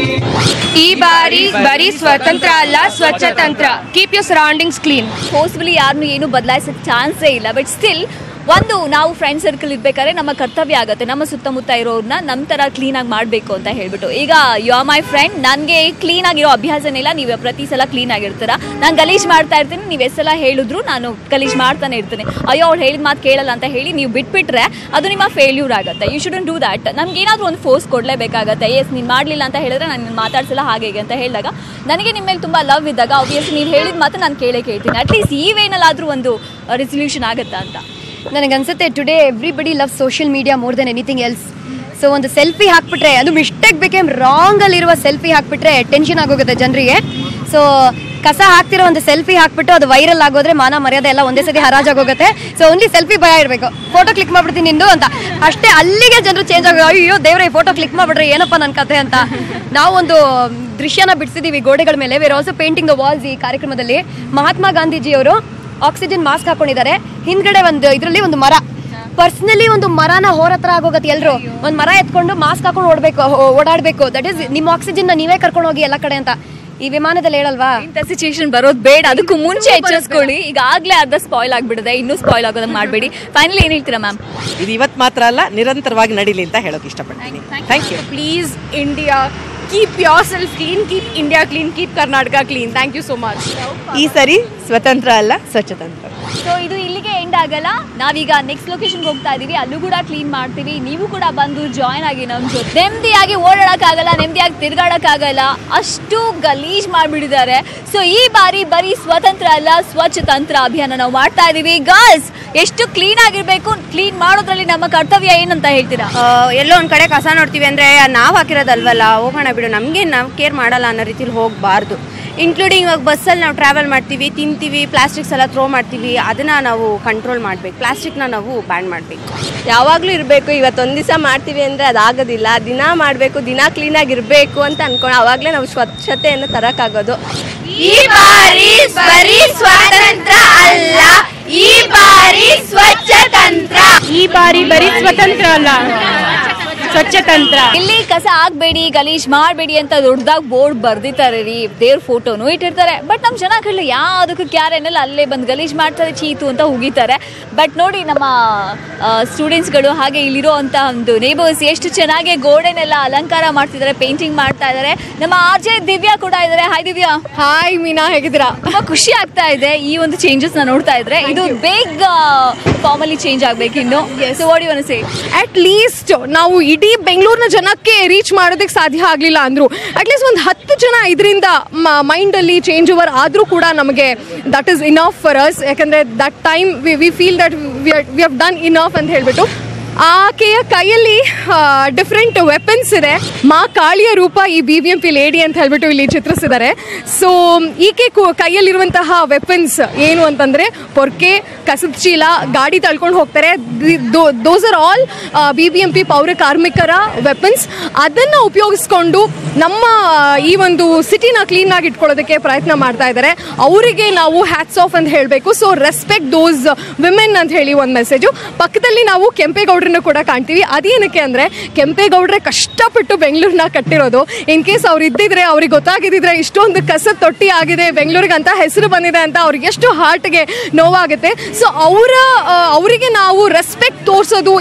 ಈ ಬಾರಿ ಬರೀ ಸ್ವತಂತ್ರ ಅಲ್ಲ, ಸ್ವಚ್ಛತಂತ್ರ. Keep your surroundings clean. Forcefully ಯಾರನ್ನು ಏನು ಬದಲಾಯಿಸೋಕ್ಕೆ ಚಾನ್ಸೇ ಇಲ್ಲ. ಬಟ್ ಸ್ಟಿಲ್ ಒಂದು ನಾವು ಫ್ರೆಂಡ್ ಸರ್ಕಲ್ ಇರ್ಬೇಕಾದ್ರೆ ನಮ್ಮ ಕರ್ತವ್ಯ ಆಗುತ್ತೆ ನಮ್ಮ ಸುತ್ತಮುತ್ತ ಇರೋರನ್ನ ನಮ್ಮ ಥರ ಕ್ಲೀನಾಗಿ ಮಾಡಬೇಕು ಅಂತ ಹೇಳ್ಬಿಟ್ಟು. ಈಗ ಯು ಆರ್ ಮೈ ಫ್ರೆಂಡ್, ನನಗೆ ಕ್ಲೀನ್ ಆಗಿರೋ ಅಭ್ಯಾಸನೇ ಇಲ್ಲ. ನೀವು ಪ್ರತಿ ಸಲ ಕ್ಲೀನ್ ಆಗಿರ್ತೀರ, ನಾನು ಗಲೀಜ್ ಮಾಡ್ತಾ ಇರ್ತೀನಿ. ನೀವು ಎಷ್ಟು ಸಲ ಹೇಳಿದ್ರು ನಾನು ಗಲೀಜ್ ಮಾಡ್ತಾನೆ ಇರ್ತೀನಿ. ಅಯ್ಯೋ ಅವ್ರು ಹೇಳಿದ ಮಾತು ಕೇಳಲ್ಲ ಅಂತ ಹೇಳಿ ನೀವು ಬಿಟ್ಬಿಟ್ರೆ ಅದು ನಿಮ್ಮ ಫೇಲ್ಯೂರ್ ಆಗುತ್ತೆ. You shouldn't do that. ನಮ್ಗೆ ಏನಾದರೂ ಒಂದು ಫೋರ್ಸ್ ಕೊಡಲೇಬೇಕಾಗತ್ತೆ. ಎಸ್ ನೀನು ಮಾಡಲಿಲ್ಲ ಅಂತ ಹೇಳಿದ್ರೆ ನಾನು ಮಾತಾಡ್ಸಲ್ಲ ಹಾಗೆ ಅಂತ ಹೇಳಿದಾಗ ನನಗೆ ನಿಮ್ಮ ಮೇಲೆ ತುಂಬ ಲವ್ ಇದ್ದಾಗ ಆಬ್ವಿಯಸ್ಲಿ ನೀವು ಹೇಳಿದ ಮಾತು ನಾನು ಕೇಳ್ತೀನಿ. ಅಟ್ಲೀಸ್ಟ್ ಈ ವೇನಲ್ಲಾದರೂ ಒಂದು ರೆಸಲ್ಯೂಷನ್ ಆಗುತ್ತಾ ಅಂತ ನನಗನ್ಸುತ್ತೆ. Today everybody love social media more than anything else. So ಒಂದು ಸೆಲ್ಫಿ ಹಾಕ್ಬಿಟ್ರೆ, ಅದು ಮಿಸ್ಟೇಕ್ ಬೇಕೇಮ್ ರಾಂಗಲ್ಲಿರುವ ಸೆಲ್ಫಿ ಹಾಕ್ಬಿಟ್ರೆ ಟೆನ್ಷನ್ ಆಗೋಗುತ್ತೆ ಜನರಿಗೆ. ಸೊ ಕಸ ಹಾಕ್ತಿರೋ ಒಂದು ಸೆಲ್ಫಿ ಹಾಕ್ಬಿಟ್ಟು ಅದು ವೈರಲ್ ಆಗೋದ್ರೆ ಮಾನ ಮರ್ಯಾದೆ ಎಲ್ಲ ಒಂದೇ ಸತಿ ಹರಾಜಾಗೋಗುತ್ತೆ. ಸೊ ಓನ್ಲಿ ಸೆಲ್ಫಿ ಭಯ ಇರಬೇಕು. ಫೋಟೋ ಕ್ಲಿಕ್ ಮಾಡ್ಬಿಡ್ತೀನಿ ನಿಂದು ಅಂತ ಅಷ್ಟೇ, ಅಲ್ಲಿಗೆ ಜನರು ಚೇಂಜ್ ಆಗೋದು. ಅಯ್ಯೋ ದೇವ್ರೆ ಫೋಟೋ ಕ್ಲಿಕ್ ಮಾಡ್ಬಿಟ್ರೆ ಏನಪ್ಪ ನನ್ನ ಕತೆ ಅಂತ. ನಾವೊಂದು ದೃಶ್ಯನ ಬಿಡಿಸಿದೀವಿ ಗೋಡೆಗಳ ಮೇಲೆ. We're also painting the walls. ಈ ಕಾರ್ಯಕ್ರಮದಲ್ಲಿ ಮಹಾತ್ಮ ಗಾಂಧೀಜಿಯವರು ಆಕ್ಸಿಜನ್ ಮಾಸ್ಕ್ ಹಾಕೊಂಡಿದ್ದಾರೆ. ಹಿಂದ್ಗಡೆ ಇದರಲ್ಲಿ ಒಂದು ಮರ. ಪರ್ಸನಲಿ ಒಂದು ಮರನ ಹೋರತ್ರ ಆಗೋಗತ್ತೆ. ಎಲ್ಲರೂ ಒಂದು ಮರ ಎತ್ಕೊಂಡು ಮಾಸ್ಕ್ ಹಾಕೊಂಡು ಓಡಾಡಬೇಕು. ದಟ್ ಈಸ್ ನಿಮ್ಮ ಆಕ್ಸಿಜನ್ ನೀವೇ ಕರ್ಕೊಂಡು ಹೋಗಿ ಎಲ್ಲ ಕಡೆ ಅಂತ. ಈ ವಿಮಾನದಲ್ಲಿ ಹೇಳಲ್ವಾ, ಇಂಥ ಸಿಚುವೇಶನ್ ಬರೋದು ಬೇಡ. ಅದಕ್ಕೂ ಮುಂಚೆ ಎಚ್ಚರಿಸ್ಕೊಳ್ಳಿ. ಈಗಾಗಲೇ ಅರ್ಧ ಸ್ಪಾಯ್ಲ್ ಆಗಿಬಿಡಿದೆ, ಇನ್ನೂ ಸ್ಪಾಯ್ಲ್ ಆಗೋದಂಗೆ ಮಾಡಬೇಡಿ. ಫೈನಲಿ ಏನು ಹೇಳ್ತೀರಾ ಮ್ಯಾಮ್? ಇದು ಇವತ್ತು ಮಾತ್ರ ಅಲ್ಲ, ನಿರಂತರವಾಗಿ ನಡೀಲಿ ಅಂತ ಹೇಳೋಕೆ ಇಷ್ಟಪಡ್ತೀನಿ. Thank you. Please India, keep yourself clean, keep India clean, keep Karnataka clean. Thank you so much. ಈ ಸರಿ ಸ್ವತಂತ್ರ ಅಲ್ಲ, ಸ್ವಚ್ಛತಂತ್ರ. ಸೊ ಇದು ಇಲ್ಲಿಗೆ ಎಂಡ್ ಆಗಲ್ಲ. ನಾವೀಗ ನೆಕ್ಸ್ಟ್ ಲೊಕೇಶನ್ಗೆ ಹೋಗ್ತಾ ಇದೀವಿ. ಅಲ್ಲೂ ಕೂಡ ಕ್ಲೀನ್ ಮಾಡ್ತೀವಿ. ನೀವು ಕೂಡ ಬಂದು ಜಾಯ್ನ್ ಆಗಿ ನಮ್ಮ ಜೊತೆ. ನೆಮ್ಮದಿಯಾಗಿ ಓಡಾಡೋಕ್ಕಾಗಲ್ಲ, ನೆಮ್ಮದಿಯಾಗಿ ತಿರ್ಗಾಡೋಕ್ಕಾಗಲ್ಲ, ಅಷ್ಟು ಗಲೀಜ್ ಮಾಡಿಬಿಟ್ಟಿದ್ದಾರೆ. ಸೊ ಈ ಬಾರಿ ಬರೀ ಸ್ವತಂತ್ರ ಅಲ್ಲ, ಸ್ವಚ್ಛತಂತ್ರ ಅಭಿಯಾನ ನಾವು ಮಾಡ್ತಾ ಇದೀವಿ. ಗರ್ಲ್ಸ್, ಎಷ್ಟು ಕ್ಲೀನ್ ಆಗಿರ್ಬೇಕು, ಕ್ಲೀನ್ ಮಾಡೋದ್ರಲ್ಲಿ ನಮ್ಮ ಕರ್ತವ್ಯ ಏನಂತ ಹೇಳ್ತೀರಾ? ಎಲ್ಲೋ ಒಂದ್ ಕಡೆ ಕಸ ನೋಡ್ತೀವಿ ಅಂದ್ರೆ ನಾವು ಹಾಕಿರೋದಲ್ವಲ್ಲ, ಹೋಗೋಣ ಬಿಡು, ನಮಗೆ ನಾವು ಕೇರ್ ಮಾಡಲ್ಲ ಅನ್ನೋ ರೀತಿಲಿ ಹೋಗಬಾರ್ದು. ಇನ್ಕ್ಲೂಡಿಂಗ್ ಇವಾಗ ಬಸ್ಸಲ್ಲಿ ನಾವು ಟ್ರಾವೆಲ್ ಮಾಡ್ತೀವಿ, ತಿಂತೀವಿ, ಪ್ಲಾಸ್ಟಿಕ್ಸ್ ಎಲ್ಲ ಥ್ರೋ ಮಾಡ್ತೀವಿ. ಅದನ್ನು ನಾವು ಕಂಟ್ರೋಲ್ ಮಾಡಬೇಕು. ಪ್ಲಾಸ್ಟಿಕ್ನ ನಾವು ಬ್ಯಾನ್ ಮಾಡಬೇಕು. ಯಾವಾಗಲೂ ಇರಬೇಕು. ಇವತ್ತೊಂದು ದಿವಸ ಮಾಡ್ತೀವಿ ಅಂದರೆ ಅದಾಗೋದಿಲ್ಲ. ದಿನ ಮಾಡಬೇಕು, ದಿನ ಕ್ಲೀನಾಗಿರಬೇಕು ಅಂತ ಅಂದ್ಕೊಂಡು ಆವಾಗಲೇ ನಾವು ಸ್ವಚ್ಛತೆಯನ್ನು ತರೋಕ್ಕಾಗೋದು. ಈ ಬಾರಿ ಬರೀ ಸ್ವಾತಂತ್ರ್ಯ ಅಲ್ಲ, ಈ ಬಾರಿ ಸ್ವಚ್ಛ ತಂತ್ರ. ಈ ಬಾರಿ ಬರೀ ಸ್ವತಂತ್ರ ಅಲ್ಲ, ಸ್ವಚ್ಛ ತಂತ್ರ. ಇಲ್ಲಿ ಕಸ ಹಾಕ್ಬೇಡಿ, ಗಲೀಜ್ ಮಾಡಬೇಡಿ ಅಂತ ದೊಡ್ಡದಾಗಿ ಬೋರ್ಡ್ ಬರ್ದಿದ್ದಾರೆ ರೀ, ದೇವ್ರ ಫೋಟೋನು ಇಟ್ಟಿರ್ತಾರೆ. ಬಟ್ ನಮ್ಮ ಜನಗಳು ಯಾವುದಕ್ಕೂ ಕ್ಯಾರ್ ಏನಲ್ಲ, ಅಲ್ಲೇ ಬಂದು ಗಲೀಜ್ ಮಾಡ್ತಾರೆ, ಚೀತು ಅಂತ ಹೋಗಿತಾರೆ. ಬಟ್ ನೋಡಿ ನಮ್ಮ ಸ್ಟೂಡೆಂಟ್ಸ್ಗಳು ಹಾಗೆ ಇಲ್ಲಿರೋ ಅಂತ ಒಂದು ನೇಬರ್ಸ್ ಎಷ್ಟು ಚೆನ್ನಾಗಿ ಗೋಡೆನೆಲ್ಲ ಅಲಂಕಾರ ಮಾಡ್ತಿದ್ದಾರೆ, ಪೇಂಟಿಂಗ್ ಮಾಡ್ತಾ ಇದ್ದಾರೆ. ನಮ್ಮ RJ ದಿವ್ಯಾ ಕೂಡ ಇದ್ದಾರೆ. ಹಾಯ್ ದಿವ್ಯಾ. ಹಾಯ್ ಮೀನಾ, ಹೇಗಿದ್ದೀರಾ? ತುಂಬಾ ಖುಷಿ ಆಗ್ತಾ ಇದೆ ಈ ಒಂದು ಚೇಂಜಸ್ ನ ನೋಡ್ತಾ ಇದ್ರೆ. ಇದು ಬೇಗ ಫಾರ್ಮಲಿ ಚೇಂಜ್ ಆಗ್ಬೇಕು ಇನ್ನು. So what you want to say? At least ನಾವು ಇಡೀ ಬೆಂಗಳೂರಿನ ಜನಕ್ಕೆ ರೀಚ್ ಮಾಡೋದಕ್ಕೆ ಸಾಧ್ಯ ಆಗಲಿಲ್ಲ ಅಂದ್ರು ಅಟ್ಲೀಸ್ಟ್ ಒಂದು 10 ಜನ ಇದರಿಂದ ಮೈಂಡಲ್ಲಿ ಚೇಂಜ್ ಓವರ್ ಆದರೂ ಕೂಡ ನಮಗೆ that is enough for us. ಯಾಕಂದರೆ that time we feel that we have done enough ಅಂತ ಹೇಳ್ಬಿಟ್ಟು. ಆಕೆಯ ಕೈಯಲ್ಲಿ ಡಿಫ್ರೆಂಟ್ ವೆಪನ್ಸ್ ಇದೆ. ಮಾ ಕಾಳಿಯ ರೂಪ ಈ BBMP ಲೇಡಿ ಅಂತ ಹೇಳ್ಬಿಟ್ಟು ಇಲ್ಲಿ ಚಿತ್ರಿಸಿದ್ದಾರೆ. ಸೊ ಈಕೆ ಕೈಯಲ್ಲಿರುವಂತಹ ವೆಪನ್ಸ್ ಏನು ಅಂತಂದರೆ ಪೊರ್ಕೆ, ಕಸದ ಚೀಲ, ಗಾಡಿ ತಳ್ಕೊಂಡು ಹೋಗ್ತಾರೆ. ದೋಸ್ ಆರ್ ಆಲ್ BBMP ಪೌರ ಕಾರ್ಮಿಕರ ವೆಪನ್ಸ್. ಅದನ್ನು ಉಪಯೋಗಿಸ್ಕೊಂಡು ನಮ್ಮ ಈ ಒಂದು ಸಿಟಿನ ಕ್ಲೀನಾಗಿ ಇಟ್ಕೊಳ್ಳೋದಕ್ಕೆ ಪ್ರಯತ್ನ ಮಾಡ್ತಾ ಇದ್ದಾರೆ. ಅವರಿಗೆ ನಾವು ಹ್ಯಾಟ್ಸ್ ಆಫ್ ಅಂತ ಹೇಳಬೇಕು. ಸೊ ರೆಸ್ಪೆಕ್ಟ್ ದೋಸ್ ವಿಮೆನ್ ಅಂತ ಹೇಳಿ ಒಂದು ಮೆಸೇಜು. ಪಕ್ಕದಲ್ಲಿ ನಾವು ಕೆಂಪೇಗೌಡರನ್ನು ಕೂಡ ಕಾಣ್ತೀವಿ. ಅದೇನಕ್ಕೆ ಅಂದರೆ ಕೆಂಪೇಗೌಡರೇ ಕಷ್ಟಪಟ್ಟು ಬೆಂಗಳೂರನ್ನ ಕಟ್ಟಿರೋದು. ಇನ್ ಕೇಸ್ ಅವ್ರು ಇದ್ದಿದ್ರೆ, ಅವ್ರಿಗೆ ಗೊತ್ತಾಗಿದ್ದಿದ್ರೆ ಇಷ್ಟೊಂದು ಕಸದ ತೊಟ್ಟಿ ಆಗಿದೆ ಬೆಂಗಳೂರಿಗೆ ಅಂತ ಹೆಸರು ಬಂದಿದೆ ಅಂತ ಅವ್ರಿಗೆ ಎಷ್ಟು ಹಾರ್ಟ್ಗೆ ನೋವಾಗುತ್ತೆ. ಸೊ ಅವರಿಗೆ ನಾವು ರೆಸ್ಪೆಕ್ಟ್ ತೋರಿಸೋದು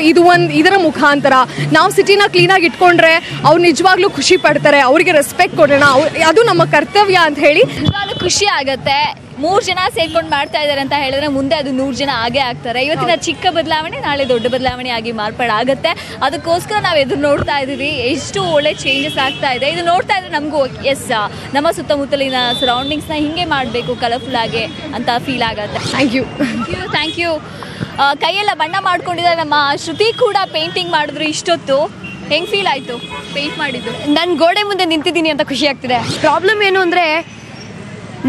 ಇದರ ಮುಖಾಂತರ. ನಾವು ಸಿಟಿನ ಕ್ಲೀನಾಗಿ ಇಟ್ಕೊಂಡ್ರೆ ಅವ್ರು ನಿಜವಾಗ್ಲೂ ಖುಷಿ ಪಡ್ತಾರೆ. ಅವರಿಗೆ ರೆಸ್ಪೆಕ್ಟ್ ಕೊಡೋಣ, ಅದು ನಮ್ಮ ಕರ್ತವ್ಯ ಅಂತ ಹೇಳಿ ನಿಜವಾಗ್ಲೂ ಖುಷಿ ಆಗತ್ತೆ. 3 ಜನ ಸೇರ್ಕೊಂಡು ಮಾಡ್ತಾ ಇದ್ದಾರೆ ಅಂತ ಹೇಳಿದ್ರೆ ಮುಂದೆ ಅದು 100 ಜನ ಆಗೇ ಆಗ್ತಾರೆ. ಇವತ್ತಿನ ಚಿಕ್ಕ ಬದಲಾವಣೆ ನಾಳೆ ದೊಡ್ಡ ಬದಲಾವಣೆ ಆಗಿ ಮಾರ್ಪಾಡಾಗುತ್ತೆ. ಅದಕ್ಕೋಸ್ಕರ ನಾವು ಎದುರು ನೋಡ್ತಾ ಇದ್ದೀವಿ ಎಷ್ಟು ಒಳ್ಳೆ ಚೇಂಜಸ್ ಆಗ್ತಾ ಇದೆ. ಇದು ನೋಡ್ತಾ ಇದ್ರೆ ನಮಗೂ ಎಸ್ ನಮ್ಮ ಸುತ್ತಮುತ್ತಲಿನ ಸರೌಂಡಿಂಗ್ಸ್ನ ಹಿಂಗೆ ಮಾಡಬೇಕು ಕಲರ್ಫುಲ್ ಆಗಿ ಅಂತ ಫೀಲ್ ಆಗುತ್ತೆ. Thank you. ಕೈಯೆಲ್ಲ ಬಣ್ಣ ಮಾಡ್ಕೊಂಡಿದ್ದಾರೆ. ನಮ್ಮ ಶ್ರುತಿ ಕೂಡ ಪೇಂಟಿಂಗ್ ಮಾಡಿದ್ರು ಇಷ್ಟೊತ್ತು. ಹೆಂಗೆ ಫೀಲ್ ಆಯಿತು ಪೇಂಟ್ ಮಾಡಿದ್ದು? ನಾನು ಗೋಡೆ ಮುಂದೆ ನಿಂತಿದ್ದೀನಿ ಅಂತ ಖುಷಿ ಆಗ್ತಿದೆ. ಪ್ರಾಬ್ಲಮ್ ಏನು ಅಂದರೆ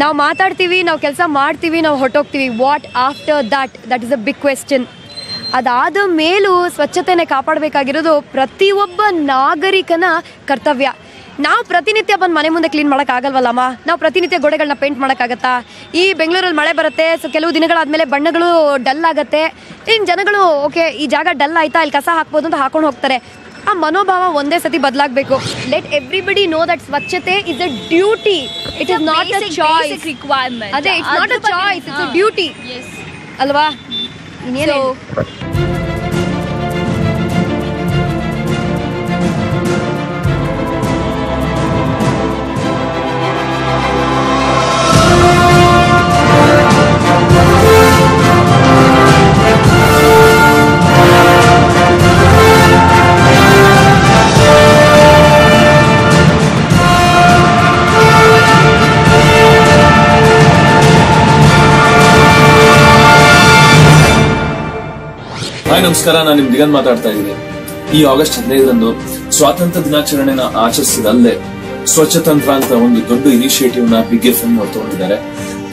ನಾವು ಮಾತಾಡ್ತೀವಿ, ನಾವು ಕೆಲಸ ಮಾಡ್ತೀವಿ, ನಾವು ಹೊರಟೋಗ್ತೀವಿ. What after that is a big question. ಅದಾದ ಮೇಲೂ ಸ್ವಚ್ಛತೆನೇ ಕಾಪಾಡಬೇಕಾಗಿರೋದು ಪ್ರತಿಯೊಬ್ಬ ನಾಗರಿಕನ ಕರ್ತವ್ಯ. ನಾವು ಪ್ರತಿನಿತ್ಯ ಬಂದು ಮನೆ ಮುಂದೆ ಕ್ಲೀನ್ ಮಾಡೋಕ್ಕಾಗಲ್ವಲ್ಲಮ್ಮ? ನಾವು ಪ್ರತಿನಿತ್ಯ ಗೋಡೆಗಳನ್ನ ಪೇಂಟ್ ಮಾಡೋಕ್ಕಾಗತ್ತಾ? ಈ ಬೆಂಗಳೂರಲ್ಲಿ ಮಳೆ ಬರುತ್ತೆ, ಸೊ ಕೆಲವು ದಿನಗಳಾದಮೇಲೆ ಬಣ್ಣಗಳು ಡಲ್ ಆಗುತ್ತೆ. ಇನ್ನು ಜನಗಳು ಓಕೆ ಈ ಜಾಗ ಡಲ್ ಆಯಿತಾ, ಇಲ್ಲಿ ಕಸ ಹಾಕ್ಬೋದು ಅಂತ ಹಾಕೊಂಡು ಹೋಗ್ತಾರೆ. ಆ ಮನೋಭಾವ ಒಂದೇ ಸತಿ ಬದಲಾಗಬೇಕು. Let everybody know that swachhata is a duty. It is not a choice. Requirement. ಅದೇ it's not a choice, it's a duty ಅಲ್ವಾ? ಇನ್ನೇನು ಹಾಯ್ ನಮಸ್ಕಾರ, ನಾನು ನಿಮ್ ದಿಗಂತ್ ಮಾತಾಡ್ತಾ ಇದ್ದೀನಿ. ಈ ಆಗಸ್ಟ್ 15ರಂದು ಸ್ವಾತಂತ್ರ್ಯ ದಿನಾಚರಣೆನ ಆಚರಿಸಿದಲ್ಲೇ ಸ್ವಚ್ಛತಂತ್ರ ಅಂತ ಒಂದು ದೊಡ್ಡ ಇನಿಷಿಯೇಟಿವ್ ನ BigFM ತಗೊಂಡಿದ್ದಾರೆ.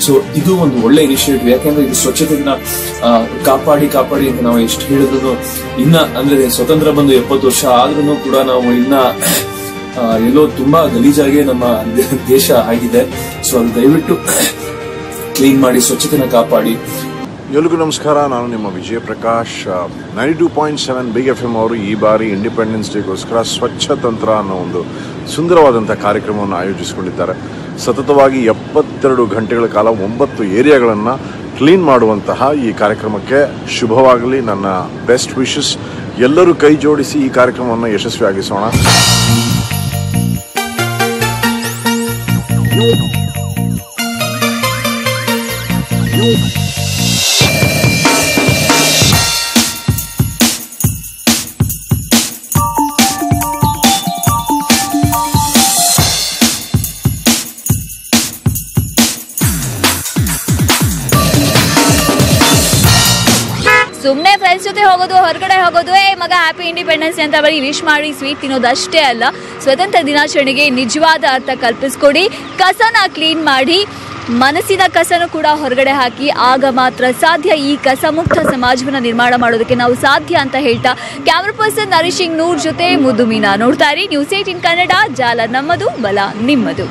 ಸೊ ಇದು ಒಂದು ಒಳ್ಳೆ ಇನಿಷಿಯೇಟಿವ್. ಯಾಕಂದ್ರೆ ಇದು ಸ್ವಚ್ಛತೆನ ಕಾಪಾಡಿ ಅಂತ ನಾವು ಎಷ್ಟು ಹೇಳಿದ್ರು ಇನ್ನ ಅಂದ್ರೆ ಸ್ವತಂತ್ರ ಬಂದು 70 ವರ್ಷ ಆದ್ರೂ ಕೂಡ ನಾವು ಇನ್ನ ಎಲ್ಲೋ ತುಂಬಾ ಗಲೀಜಾಗೆ ನಮ್ಮ ದೇಶ ಆಗಿದೆ. ಸೊ ಅದು ದಯವಿಟ್ಟು ಕ್ಲೀನ್ ಮಾಡಿ, ಸ್ವಚ್ಛತೆನ ಕಾಪಾಡಿ. ಎಲ್ರಿಗೂ ನಮಸ್ಕಾರ, ನಾನು ನಿಮ್ಮ ವಿಜಯ ಪ್ರಕಾಶ್. 92.7 BigFM ಅವರು ಈ ಬಾರಿ ಇಂಡಿಪೆಂಡೆನ್ಸ್ ಡೇಗೋಸ್ಕರ ಸ್ವಚ್ಛ ತಂತ್ರ ಅನ್ನೋ ಒಂದು ಸುಂದರವಾದಂಥ ಕಾರ್ಯಕ್ರಮವನ್ನು ಆಯೋಜಿಸಿಕೊಂಡಿದ್ದಾರೆ. ಸತತವಾಗಿ 72 ಗಂಟೆಗಳ ಕಾಲ 9 ಏರಿಯಾಗಳನ್ನು ಕ್ಲೀನ್ ಮಾಡುವಂತಹ ಈ ಕಾರ್ಯಕ್ರಮಕ್ಕೆ ಶುಭವಾಗಲಿ. ನನ್ನ ಬೆಸ್ಟ್ ವಿಶಸ್. ಎಲ್ಲರೂ ಕೈ ಜೋಡಿಸಿ ಈ ಕಾರ್ಯಕ್ರಮವನ್ನು ಯಶಸ್ವಿಯಾಗಿಸೋಣ. ಸುಮ್ಮನೆ ಫ್ರೆಂಡ್ಸ್ ಜೊತೆ ಹೋಗೋದು, ಹೊರಗಡೆ ಹೋಗೋದು, ಮಗ ಹ್ಯಾಪಿ ಇಂಡಿಪೆಂಡೆನ್ಸ್ ಅಂತ ಬರೀ ವಿಶ್ ಮಾಡಿ ಸ್ವೀಟ್ ತಿನ್ನೋದಷ್ಟೇ ಅಲ್ಲ. ಸ್ವತಂತ್ರ ದಿನಾಚರಣೆಗೆ ನಿಜವಾದ ಅರ್ಥ ಕಲ್ಪಿಸ್ಕೊಡಿ. ಕಸನ ಕ್ಲೀನ್ ಮಾಡಿ, ಮನಸ್ಸಿನ ಕಸನೂ ಕೂಡ ಹೊರಗಡೆ ಹಾಕಿ. ಆಗ ಮಾತ್ರ ಸಾಧ್ಯ ಈ ಕಸ ಮುಕ್ತ ಸಮಾಜವನ್ನು ನಿರ್ಮಾಣ ಮಾಡೋದಕ್ಕೆ ನಾವು ಸಾಧ್ಯ ಅಂತ ಹೇಳ್ತಾ ಕ್ಯಾಮ್ರಾ ಪರ್ಸನ್ ನರೀಶಿಂಗ್ ನೂರ್ ಜೊತೆ ಮುದ್ದು ಮೀನಾ. ನೋಡ್ತಾ ಇರಿ News 18 ಕನ್ನಡ. ಜಾಲ ನಮ್ಮದು, ಬಲ ನಿಮ್ಮದು.